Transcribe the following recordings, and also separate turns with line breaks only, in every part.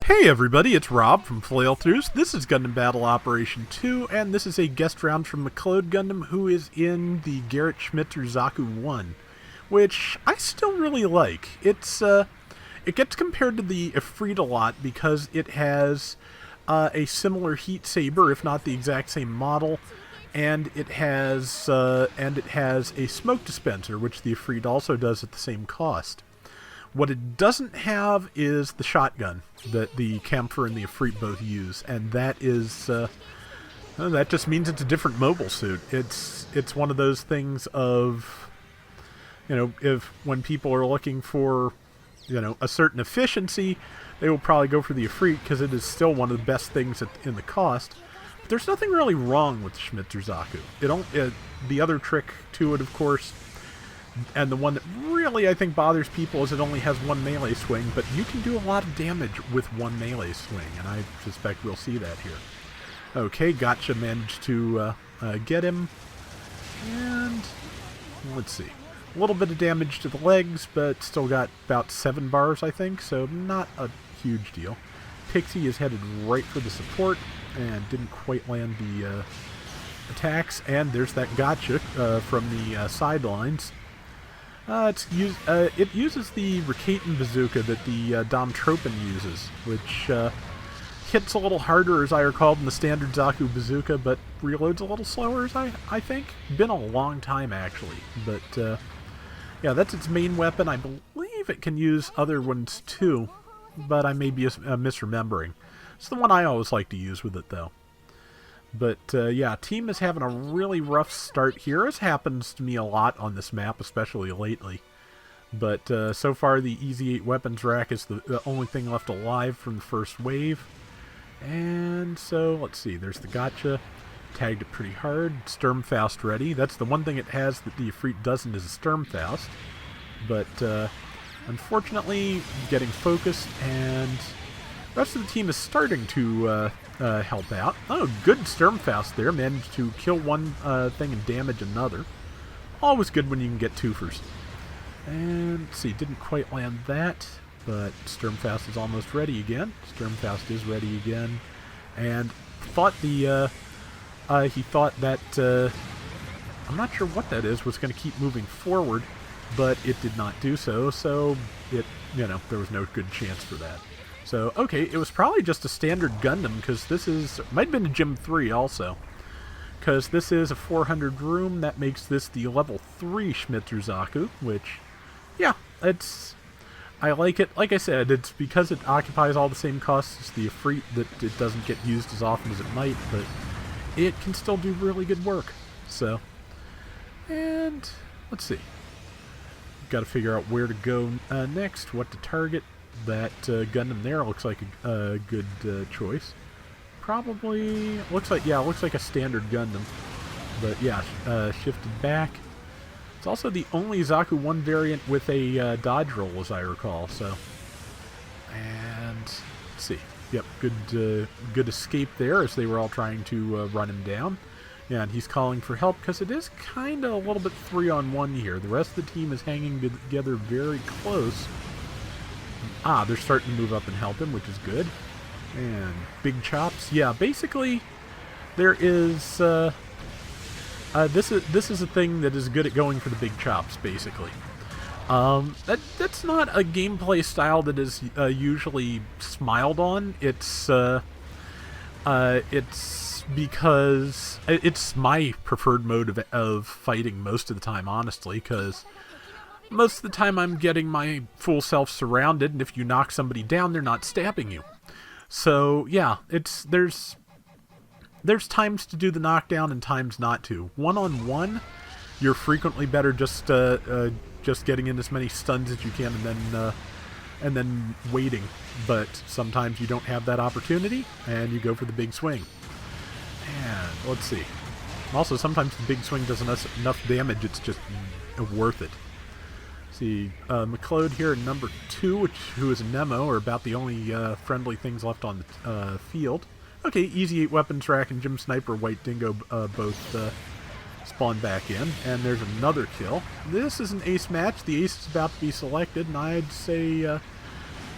Hey everybody, it's Rob from Flailthroughs. This is Gundam Battle Operation 2, and this is a guest round from McLeod Gundam, who is in the Gerhart Schmitzer Zaku 1, which I still really like. It gets compared to the Ifrit a lot because it has a similar heat saber, if not the exact same model, and it has a smoke dispenser, which the Ifrit also does at the same cost. What it doesn't have is the shotgun that the Camphor and the Ifrit both use, and that is that just means it's a different mobile suit. It's one of those things of, if when people are looking for, a certain efficiency, they will probably go for the Ifrit because it is still one of the best things in the cost. But there's nothing really wrong with the Schmitzer Zaku. The other trick to it, of course, and the one that really, I think, bothers people is it only has one melee swing, but you can do a lot of damage with one melee swing, and I suspect we'll see that here. Okay, Gotcha managed to get him, and let's see. A little bit of damage to the legs, but still got about 7 bars, I think, so not a huge deal. Pixie is headed right for the support, and didn't quite land the attacks, and there's that Gotcha from the sidelines. It uses the Rakaten bazooka that the Domtropin uses, which hits a little harder, as I recall, than the standard Zaku bazooka, but reloads a little slower, as I think. Been a long time, actually. But, yeah, that's its main weapon. I believe it can use other ones, too, but I may be misremembering. It's the one I always like to use with it, though. But, yeah, team is having a really rough start here, as happens to me a lot on this map, especially lately. But, so far, the Easy 8 weapons rack is the only thing left alive from the first wave. And so, let's see, there's the Gotcha. Tagged it pretty hard. Sturmfaust ready. That's the one thing it has that the Ifrit doesn't, is a Sturmfaust. But, unfortunately, getting focused, and the rest of the team is starting to help out. Oh, good Sturmfaust there. Managed to kill one thing and damage another. Always good when you can get twofers. And, let's see, didn't quite land that, but Sturmfaust is almost ready again. Sturmfaust is ready again. And thought he thought that, I'm not sure what that is, was going to keep moving forward, but it did not do so, so there was no good chance for that. So, okay, it was probably just a standard Gundam, because this might have been a Gym 3 also. Because this is a 400 room, that makes this the level 3 Schmitzer Zaku, which, yeah, I like it. Like I said, it's because it occupies all the same costs as the Ifrit that it doesn't get used as often as it might, but it can still do really good work. So, and let's see. Got to figure out where to go next, what to target. That Gundam there looks like a good choice. Probably looks like a standard Gundam, but yeah, shifted back. It's also the only Zaku 1 variant with a dodge roll, as I recall. So, and let's see. Yep, good escape there, as they were all trying to run him down. Yeah, and he's calling for help because it is kind of a little bit 3-on-1 here. The rest of the team is hanging together very close. Ah, they're starting to move up and help him, which is good. And big chops. Yeah, basically, there is this is a thing that is good at going for the big chops. Basically, that's not a gameplay style that is usually smiled on. It's because it's my preferred mode of fighting most of the time, honestly, because most of the time I'm getting my full self surrounded, and if you knock somebody down, they're not stabbing you. So, yeah, there's times to do the knockdown and times not to. One-on-one, you're frequently better just getting in as many stuns as you can and then waiting. But sometimes you don't have that opportunity, and you go for the big swing. And let's see. Also, sometimes the big swing does enough damage, it's just worth it. See, McLeod here in number 2, who is a Nemo, are about the only friendly things left on the field. Okay, Easy 8 weapons rack and Gym Sniper White Dingo both spawn back in, and there's another kill. This is an ace match. The ace is about to be selected, and I'd say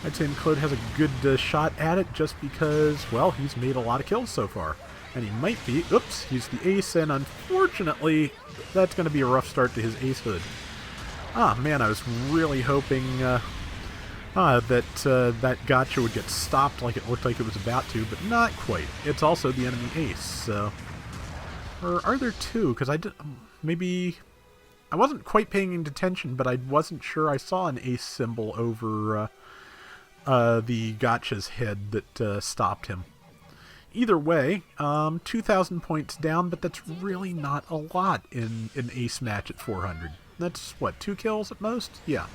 I'd say McLeod has a good shot at it just because, well, he's made a lot of kills so far. And he might be, oops, he's the ace, and unfortunately, that's going to be a rough start to his ace hood. Ah, man, I was really hoping that gotcha would get stopped like it looked like it was about to, but not quite. It's also the enemy ace, so... Or are there two? Because maybe... I wasn't quite paying attention, but I wasn't sure I saw an ace symbol over the gotcha's head that stopped him. Either way, 2,000 points down, but that's really not a lot in an ace match at 400. That's, what, 2 kills at most? Yeah.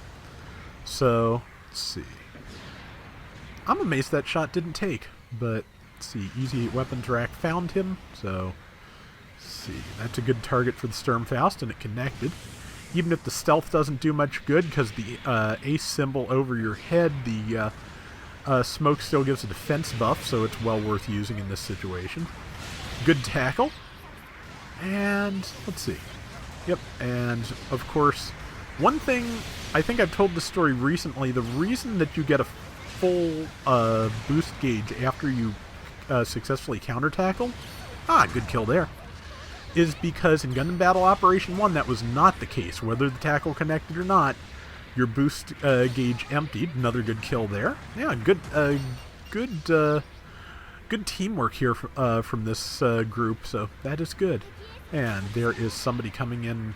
So, let's see. I'm amazed that shot didn't take, but let's see. Easy weapons rack found him, so... See, that's a good target for the Sturmfaust, and it connected. Even if the stealth doesn't do much good, because the ace symbol over your head, the smoke still gives a defense buff, so it's well worth using in this situation. Good tackle. And, let's see. Yep, and, of course, one thing, I think I've told this story recently, the reason that you get a full boost gauge after you successfully counter-tackle, good kill there, is because in Gundam Battle Operation 1 that was not the case. Whether the tackle connected or not, your boost gauge emptied. Another good kill there. Yeah, good teamwork here from this group, so that is good. And there is somebody coming in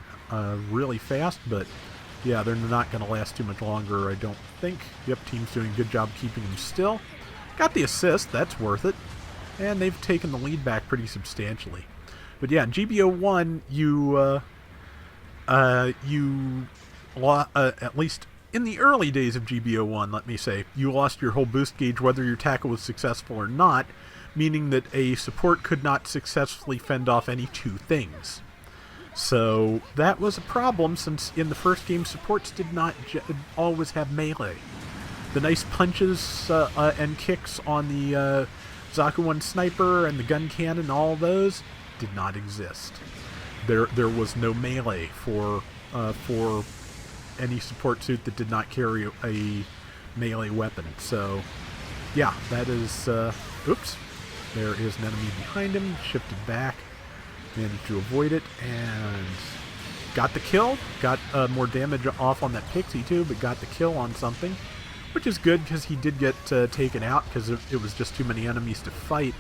really fast, but yeah, they're not going to last too much longer, I don't think. Yep, team's doing a good job keeping them still. Got the assist, that's worth it. And they've taken the lead back pretty substantially. But yeah, in GBO1, at least in the early days of GBO1, let me say, you lost your whole boost gauge whether your tackle was successful or not, meaning that a support could not successfully fend off any two things. So that was a problem, since in the first game, supports did not always have melee. The nice punches and kicks on the Zaku 1 sniper and the gun cannon, all those, did not exist. There was no melee for any support suit that did not carry a melee weapon. So yeah, that is oops, there is an enemy behind him, shifted back, managed to avoid it, and got the kill. Got more damage off on that pixie too, but got the kill on something, which is good because he did get taken out because it was just too many enemies to fight.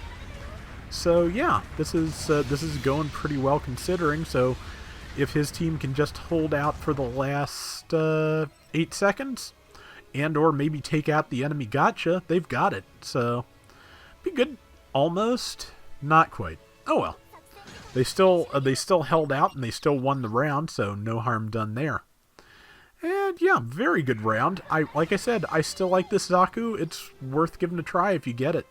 So yeah, this is going pretty well considering. So if his team can just hold out for the last 8 seconds, and or maybe take out the enemy gotcha, they've got it. So be good. Almost, not quite. Oh well. They still held out and they still won the round, so no harm done there. And yeah, very good round. Like I said, I still like this Zaku. It's worth giving a try if you get it.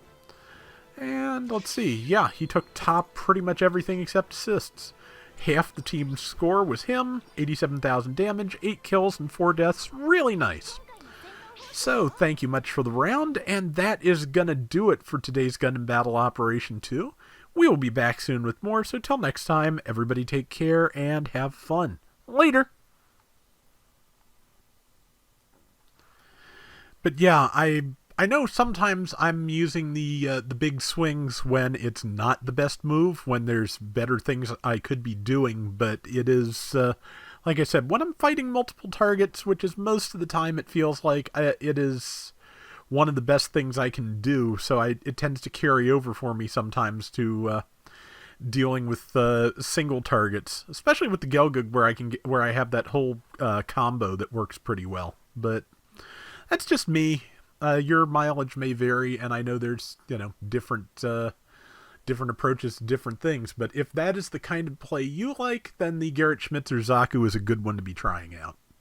And let's see, yeah, he took top pretty much everything except assists. Half the team's score was him, 87,000 damage, 8 kills and 4 deaths, really nice. So, thank you much for the round, and that is gonna do it for today's Gundam Battle Operation 2. We will be back soon with more, so till next time, everybody take care and have fun. Later! But yeah, I know sometimes I'm using the big swings when it's not the best move, when there's better things I could be doing, but it is, like I said, when I'm fighting multiple targets, which is most of the time it feels like it is one of the best things I can do, so it tends to carry over for me sometimes to dealing with single targets, especially with the Gelgug where I have that whole combo that works pretty well. But that's just me. Your mileage may vary, and I know there's, different approaches to different things, but if that is the kind of play you like, then the Gerhart Schmitzer Zaku is a good one to be trying out.